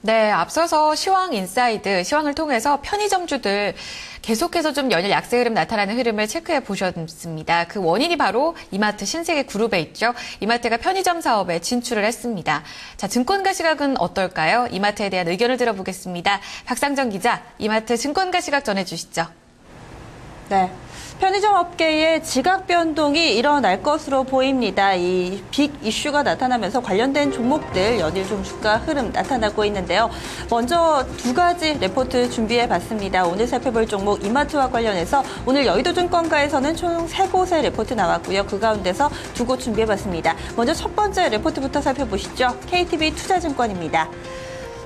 네, 앞서서 시황인사이드, 시황을 통해서 편의점주들 계속해서 좀 연일 약세 흐름 나타나는 흐름을 체크해 보셨습니다. 그 원인이 바로 이마트 신세계 그룹에 있죠. 이마트가 편의점 사업에 진출을 했습니다. 자, 증권가 시각은 어떨까요? 이마트에 대한 의견을 들어보겠습니다. 박상정 기자, 이마트 증권가 시각 전해주시죠. 네. 편의점 업계의 지각 변동이 일어날 것으로 보입니다. 이 빅 이슈가 나타나면서 관련된 종목들 연일 좀 주가 흐름 나타나고 있는데요. 먼저 두 가지 레포트 준비해봤습니다. 오늘 살펴볼 종목 이마트와 관련해서 오늘 여의도증권가에서는 총 3곳의 레포트 나왔고요. 그 가운데서 2곳 준비해봤습니다. 먼저 첫 번째 레포트부터 살펴보시죠. KTB투자증권입니다.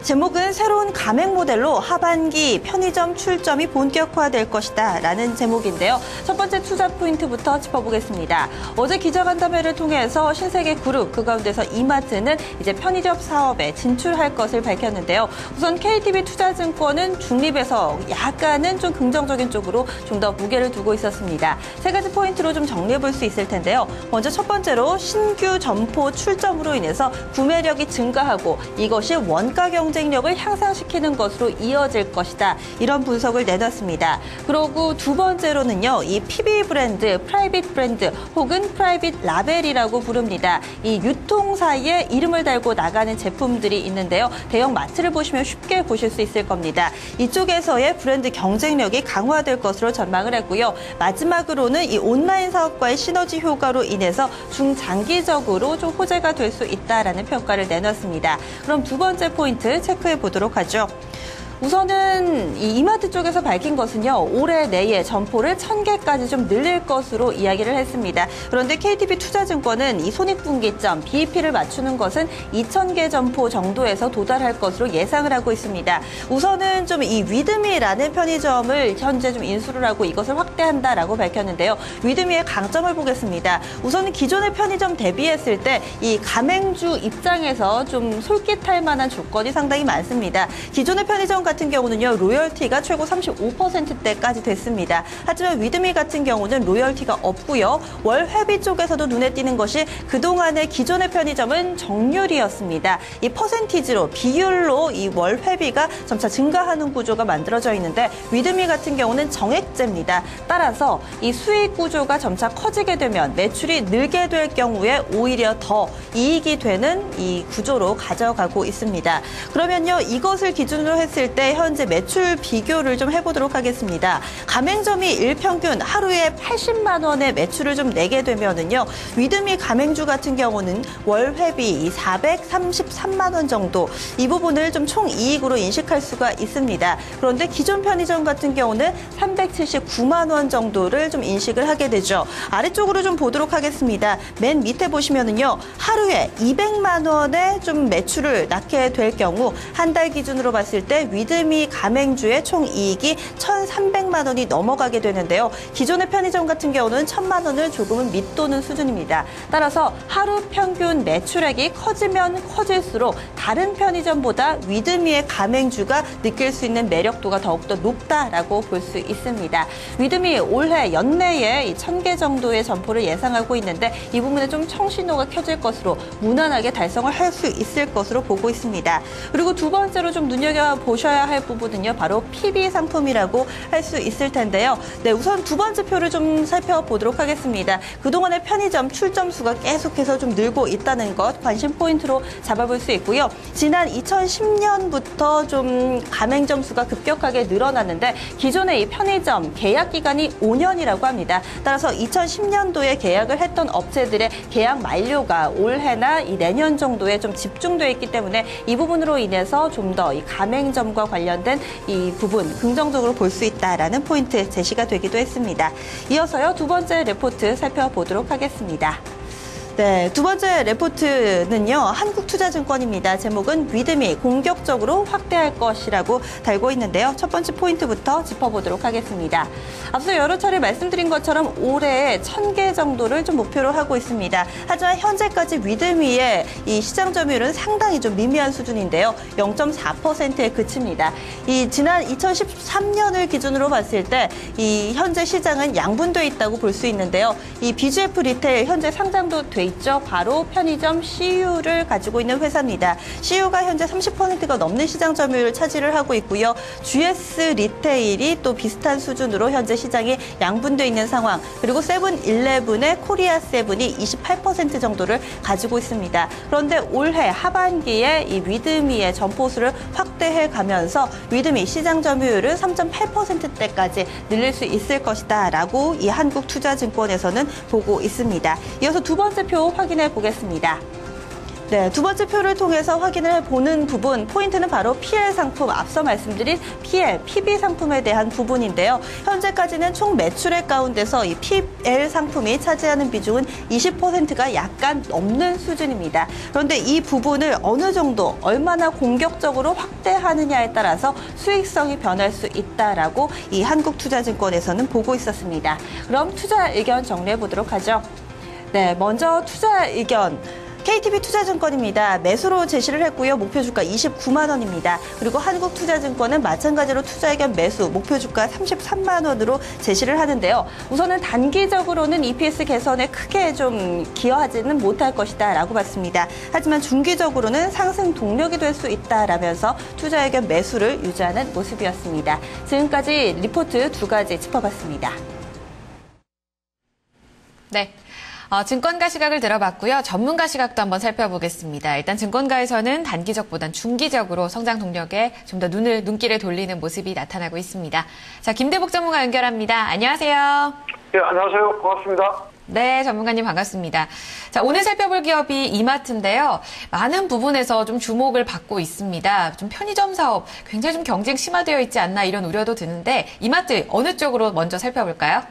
제목은 새로운 가맹 모델로 하반기 편의점 출점이 본격화될 것이다 라는 제목인데요. 첫 번째 투자 포인트부터 짚어보겠습니다. 어제 기자간담회를 통해서 신세계 그룹 그 가운데서 이마트는 이제 편의점 사업에 진출할 것을 밝혔는데요. 우선 KTB투자증권은 중립에서 약간은 좀 긍정적인 쪽으로 좀 더 무게를 두고 있었습니다. 세 가지 포인트로 좀 정리해볼 수 있을 텐데요. 먼저 첫 번째로 신규 점포 출점으로 인해서 구매력이 증가하고 이것이 원가 경쟁력을 향상시키는 것으로 이어질 것이다. 이런 분석을 내놨습니다. 그리고 두 번째로는요. 이 PB 브랜드, 프라이빗 브랜드 혹은 프라이빗 라벨이라고 부릅니다. 이 유통사에 이름을 달고 나가는 제품들이 있는데요. 대형 마트를 보시면 쉽게 보실 수 있을 겁니다. 이쪽에서의 브랜드 경쟁력이 강화될 것으로 전망을 했고요. 마지막으로는 이 온라인 사업과의 시너지 효과로 인해서 중장기적으로 좀 호재가 될 수 있다라는 평가를 내놨습니다. 그럼 두 번째 포인트 체크해 보도록 하죠. 우선은 이 이마트 쪽에서 밝힌 것은요. 올해 내에 점포를 1000개까지 좀 늘릴 것으로 이야기를 했습니다. 그런데 KTB투자증권은 이 손익분기점, BEP를 맞추는 것은 2000개 점포 정도에서 도달할 것으로 예상을 하고 있습니다. 우선은 좀 이 위드미라는 편의점을 현재 좀 인수를 하고 이것을 확대한다라고 밝혔는데요. 위드미의 강점을 보겠습니다. 우선은 기존의 편의점 대비했을 때 이 가맹주 입장에서 좀 솔깃할 만한 조건이 상당히 많습니다. 기존의 편의점 같은 경우는요. 로열티가 최고 35%대까지 됐습니다. 하지만 위드미 같은 경우는 로열티가 없고요. 월 회비 쪽에서도 눈에 띄는 것이 그동안의 기존의 편의점은 정률이었습니다. 이 퍼센티지로 비율로 이 월 회비가 점차 증가하는 구조가 만들어져 있는데 위드미 같은 경우는 정액제입니다. 따라서 이 수익 구조가 점차 커지게 되면 매출이 늘게 될 경우에 오히려 더 이익이 되는 이 구조로 가져가고 있습니다. 그러면요. 이것을 기준으로 했을 때 현재 매출 비교를 좀 해보도록 하겠습니다. 가맹점이 일평균 하루에 80만 원의 매출을 좀 내게 되면은요. 위드미 가맹주 같은 경우는 월 회비 433만 원 정도 이 부분을 좀 총이익으로 인식할 수가 있습니다. 그런데 기존 편의점 같은 경우는 379만 원 정도를 좀 인식을 하게 되죠. 아래쪽으로 좀 보도록 하겠습니다. 맨 밑에 보시면은요. 하루에 200만 원의 좀 매출을 낳게 될 경우 한 달 기준으로 봤을 때 위드미 가맹주의 총이익이 1,300만 원이 넘어가게 되는데요. 기존의 편의점 같은 경우는 1,000만 원을 조금은 밑도는 수준입니다. 따라서 하루 평균 매출액이 커지면 커질수록 다른 편의점보다 위드미의 가맹주가 느낄 수 있는 매력도가 더욱더 높다라고 볼 수 있습니다. 위드미 올해 연내에 1000개 정도의 점포를 예상하고 있는데 이 부분에 좀 청신호가 켜질 것으로 무난하게 달성을 할 수 있을 것으로 보고 있습니다. 그리고 두 번째로 좀 눈여겨보셔야 할 부분은요. 바로 PB 상품이라고 할 수 있을 텐데요. 네, 우선 두 번째 표를 좀 살펴보도록 하겠습니다. 그동안의 편의점 출점 수가 계속해서 좀 늘고 있다는 것 관심 포인트로 잡아볼 수 있고요. 지난 2010년부터 좀 가맹점 수가 급격하게 늘어났는데 기존의 이 편의점 계약 기간이 5년이라고 합니다. 따라서 2010년도에 계약을 했던 업체들의 계약 만료가 올해나 이 내년 정도에 좀 집중되어 있기 때문에 이 부분으로 인해서 좀 더 이 가맹점과 관련된 이 부분 긍정적으로 볼 수 있다라는 포인트 제시가 되기도 했습니다. 이어서요. 두 번째 레포트 살펴보도록 하겠습니다. 네, 두 번째 레포트는요. 한국투자증권입니다. 제목은 위드미 공격적으로 확대할 것이라고 달고 있는데요. 첫 번째 포인트부터 짚어보도록 하겠습니다. 앞서 여러 차례 말씀드린 것처럼 올해 1000개 정도를 좀 목표로 하고 있습니다. 하지만 현재까지 위드미의 이 시장 점유율은 상당히 좀 미미한 수준인데요. 0.4%에 그칩니다. 이 지난 2013년을 기준으로 봤을 때 이 현재 시장은 양분돼 있다고 볼 수 있는데요. 이 BGF 리테일 현재 상장도 돼 있죠. 바로 편의점 CU를 가지고 있는 회사입니다. CU가 현재 30%가 넘는 시장 점유율을 차지를 하고 있고요. GS 리테일이 또 비슷한 수준으로 현재 시장이 양분돼 있는 상황. 그리고 세븐일레븐의 코리아 세븐이 28% 정도를 가지고 있습니다. 그런데 올해 하반기에 이 위드미의 점포수를 확대해 가면서 위드미 시장 점유율을 3.8%대까지 늘릴 수 있을 것이다라고 이 한국투자증권에서는 보고 있습니다. 이어서 두 번째 표 확인해 보겠습니다. 네, 두 번째 표를 통해서 확인을 보는 부분, 포인트는 바로 PL 상품, 앞서 말씀드린 PL, PB 상품에 대한 부분인데요. 현재까지는 총 매출액 가운데서 이 PL 상품이 차지하는 비중은 20%가 약간 넘는 수준입니다. 그런데 이 부분을 어느 정도, 얼마나 공격적으로 확대하느냐에 따라서 수익성이 변할 수 있다라고 이 한국투자증권에서는 보고 있었습니다. 그럼 투자 의견 정리해 보도록 하죠. 네, 먼저 투자 의견. KTB 투자증권입니다. 매수로 제시를 했고요. 목표 주가 29만 원입니다. 그리고 한국투자증권은 마찬가지로 투자의견 매수, 목표 주가 33만 원으로 제시를 하는데요. 우선은 단기적으로는 EPS 개선에 크게 좀 기여하지는 못할 것이다 라고 봤습니다. 하지만 중기적으로는 상승 동력이 될 수 있다라면서 투자의견 매수를 유지하는 모습이었습니다. 지금까지 리포트 두 가지 짚어봤습니다. 네. 증권가 시각을 들어봤고요. 전문가 시각도 한번 살펴보겠습니다. 일단 증권가에서는 단기적보단 중기적으로 성장 동력에 좀 더 눈길을 돌리는 모습이 나타나고 있습니다. 자, 김대복 전문가 연결합니다. 안녕하세요. 네, 안녕하세요. 고맙습니다. 네, 전문가님 반갑습니다. 자, 오늘 살펴볼 기업이 이마트인데요. 많은 부분에서 좀 주목을 받고 있습니다. 좀 편의점 사업 굉장히 좀 경쟁 심화되어 있지 않나 이런 우려도 드는데 이마트 어느 쪽으로 먼저 살펴볼까요?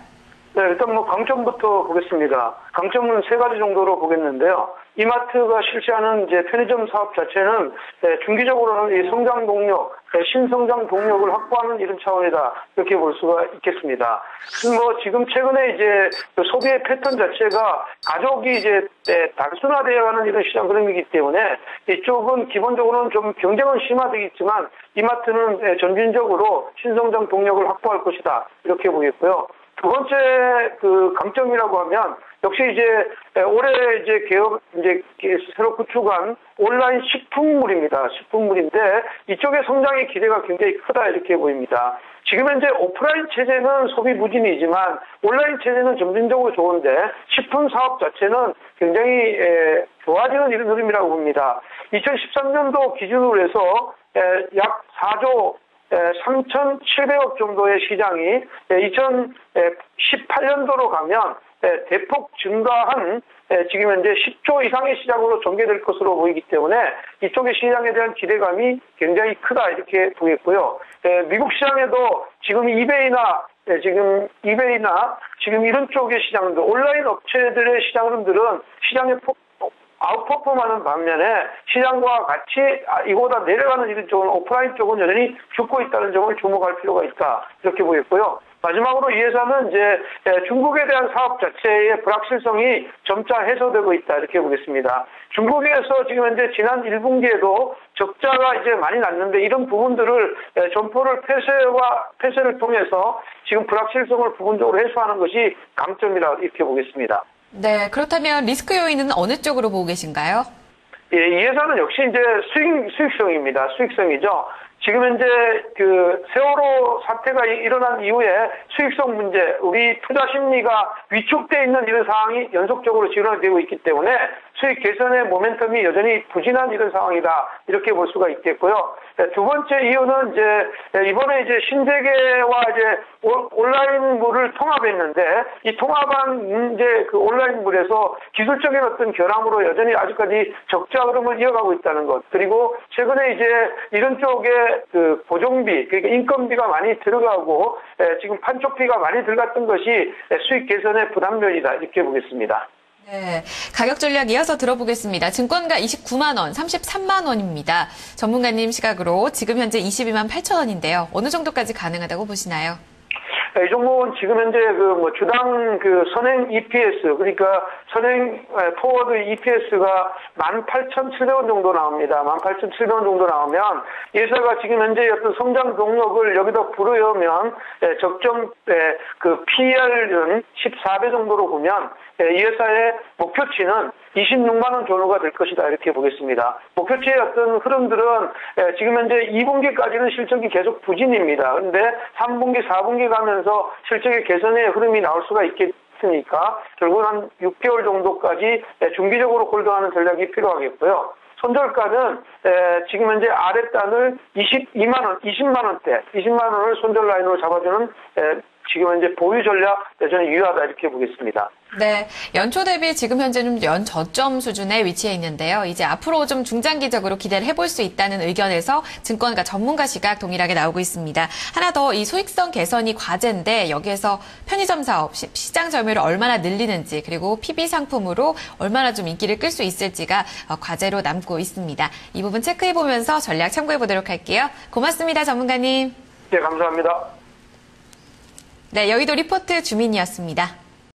네, 일단 강점부터 보겠습니다. 강점은 세 가지 정도로 보겠는데요. 이마트가 실시하는 이제 편의점 사업 자체는 중기적으로는 이 성장 동력, 신성장 동력을 확보하는 이런 차원이다. 이렇게 볼 수가 있겠습니다. 지금 최근에 이제 소비의 패턴 자체가 가족이 이제 단순화되어가는 이런 시장 흐름이기 때문에 이쪽은 기본적으로는 좀 경쟁은 심화되겠지만 이마트는 점진적으로 신성장 동력을 확보할 것이다. 이렇게 보겠고요. 두 번째 강점이라고 하면 역시 이제 올해 이제 새로 구축한 온라인 식품물입니다. 식품물인데 이쪽의 성장의 기대가 굉장히 크다 이렇게 보입니다. 지금 현재 오프라인 체제는 소비 부진이지만 온라인 체제는 점진적으로 좋은데 식품 사업 자체는 굉장히 좋아지는 이런 흐름이라고 봅니다. 2013년도 기준으로 해서 약 4조 3,700억 정도의 시장이 2018년도로 가면 대폭 증가한 지금 현재 10조 이상의 시장으로 전개될 것으로 보이기 때문에 이쪽의 시장에 대한 기대감이 굉장히 크다 이렇게 보겠고요. 미국 시장에도 지금 이베이나 지금 이런 쪽의 시장들, 온라인 업체들의 시장들은 시장에 아웃퍼폼하는 반면에 시장과 같이 이거보다 내려가는 이런 쪽은 오프라인 쪽은 여전히 죽고 있다는 점을 주목할 필요가 있다 이렇게 보겠고요. 마지막으로 이 회사는 이제 중국에 대한 사업 자체의 불확실성이 점차 해소되고 있다 이렇게 보겠습니다. 중국에서 지금 현재 지난 1분기에도 적자가 이제 많이 났는데 이런 부분들을 점포를 폐쇄를 통해서 지금 불확실성을 부분적으로 해소하는 것이 강점이라 이렇게 보겠습니다. 네, 그렇다면 리스크 요인은 어느 쪽으로 보고 계신가요? 예, 이 회사는 역시 이제 수익성입니다. 수익성이죠. 지금 현재 세월호 사태가 일어난 이후에 수익성 문제, 우리 투자 심리가 위축되어 있는 이런 상황이 연속적으로 진행되고 있기 때문에 수익 개선의 모멘텀이 여전히 부진한 이런 상황이다. 이렇게 볼 수가 있겠고요. 두 번째 이유는 이제 이번에 이제 신세계와 이제 온라인물을 통합했는데 이 통합한 이제 온라인물에서 기술적인 어떤 결함으로 여전히 아직까지 적자 흐름을 이어가고 있다는 것. 그리고 최근에 이제 이런 쪽에 고정비, 그러니까 인건비가 많이 들어가고 지금 판촉비가 많이 들어갔던 것이 수익 개선의 부담면이다. 이렇게 보겠습니다. 네, 가격 전략 이어서 들어보겠습니다. 증권가 29만 원, 33만 원입니다. 전문가님 시각으로 지금 현재 22만 8천 원인데요. 어느 정도까지 가능하다고 보시나요? 이 종목은 지금 현재 주당 선행 EPS, 그러니까 선행 포워드 EPS가 18,700원 정도 나옵니다. 18,700원 정도 나오면 이 회사가 지금 현재 어떤 성장 동력을 여기다 불어넣으면 적정 PER은 14배 정도로 보면 이 회사의 목표치는 26만 원 전후가 될 것이다 이렇게 보겠습니다. 목표치의 어떤 흐름들은 지금 현재 2분기까지는 실적이 계속 부진입니다. 그런데 3분기, 4분기 가면서 실적의 개선의 흐름이 나올 수가 있겠으니까 결국은 한 6개월 정도까지 중기적으로 홀드하는 전략이 필요하겠고요. 손절가는 지금 현재 아랫단을 20만 원을 손절 라인으로 잡아주는 지금 현재 보유 전략 여전히 유효하다 이렇게 보겠습니다. 네, 연초 대비 지금 현재는 연 저점 수준에 위치해 있는데요. 이제 앞으로 좀 중장기적으로 기대를 해볼 수 있다는 의견에서 증권가 전문가 시각 동일하게 나오고 있습니다. 하나 더 이 소익성 개선이 과제인데 여기에서 편의점 사업 시장 점유율을 얼마나 늘리는지 그리고 PB 상품으로 얼마나 좀 인기를 끌 수 있을지가 과제로 남고 있습니다. 이 부분 체크해 보면서 전략 참고해 보도록 할게요. 고맙습니다, 전문가님. 네, 감사합니다. 네, 여의도 리포트 주민이었습니다.